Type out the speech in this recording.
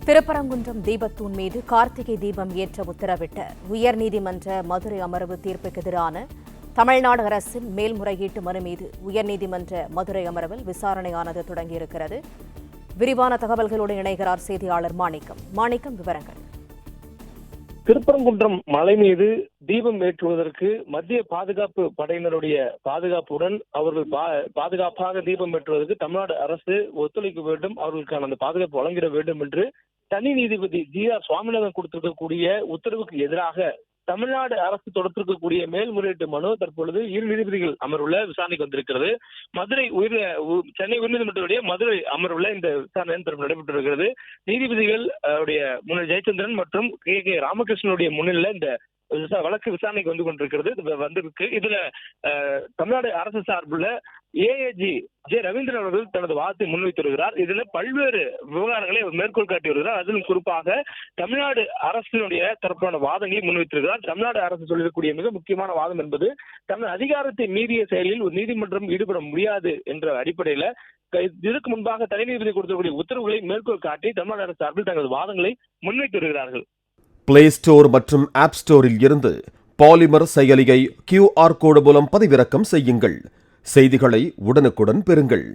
திருப்பரங்குன்றம் தீபத்தூண் மீது கார்த்திகை தீபம் ஏற்ற உத்தரவிட்ட உயர்நீதிமன்ற மதுரை அமர்வு தீர்ப்புக்கு எதிரான தமிழ்நாடு அரசின் மேல்முறையீட்டு மனு மீது உயர்நீதிமன்ற மதுரை அமர்வில் விசாரணையானது தொடங்கியிருக்கிறது. விரிவான தகவல்களோடு இணைகிறார் செய்தியாளர் மாணிக்கம். விவரங்கள். திருப்பரங்குன்றம் மலை மீது தீபம் ஏற்றுவதற்கு மத்திய பாதுகாப்பு படையினருடைய பாதுகாப்புடன் அவர்கள் பாதுகாப்பாக தீபம் ஏற்றுவதற்கு தமிழ்நாடு அரசு ஒத்துழைக்க வேண்டும், அவர்களுக்கான அந்த பாதுகாப்பு வழங்கிட வேண்டும் என்று தனி நீதிபதி ஜி.ஆர். சுவாமிநாதன் கொடுத்திருக்கக்கூடிய உத்தரவுக்கு எதிராக தமிழ்நாடு அரசு தொடுத்திருக்கக்கூடிய மேல்முறையீட்டு மனு தற்பொழுது இரு நீதிபதிகள் அமர்வுல விசாரணைக்கு வந்திருக்கிறது. சென்னை உயர்நீதிமன்றத்துடைய மதுரை அமர்வுல இந்த விசாரணை நடைபெற்று இருக்கிறது. நீதிபதிகள் ஜெயச்சந்திரன் மற்றும் கே ராமகிருஷ்ணனுடைய முன்னிலையில இந்த வழக்கு விசாரணைக்கு வந்து கொண்டிருக்கிறது. இதுல தமிழ்நாடு அரசு சார்பில் ஏஏஜி ஜே ரவீந்திரன் அவர்கள் தனது வாதத்தை முன்வைத்து வருகிறார். இதுல பல்வேறு விவகாரங்களை மேற்கோள் காட்டி வருகிறார். அதிலும் குறிப்பாக தமிழ்நாடு அரசினுடைய தரப்பான வாதங்களை முன்வைத்திருக்கிறார். தமிழ்நாடு அரசு சொல்லிருக்கக்கூடிய மிக முக்கியமான வாதம் என்பது தனது அதிகாரத்தை மீறிய செயலில் ஒரு நீதிமன்றம் ஈடுபட முடியாது என்ற அடிப்படையில இதற்கு முன்பாக தனி நீதிபதி கொடுத்திருக்கக்கூடிய உத்தரவுகளை மேற்கோள் காட்டி தமிழ்நாடு அரசு சார்பில் தங்களது வாதங்களை முன்வைத்து வருகிறார்கள். பிளே ஸ்டோர் மற்றும் ஆப் ஸ்டோரில் இருந்து பாலிமர் செயலியை QR கோடு மூலம் பதிவிறக்கம் செய்யுங்கள். செய்திகளை உடனுக்குடன் பெறுங்கள்.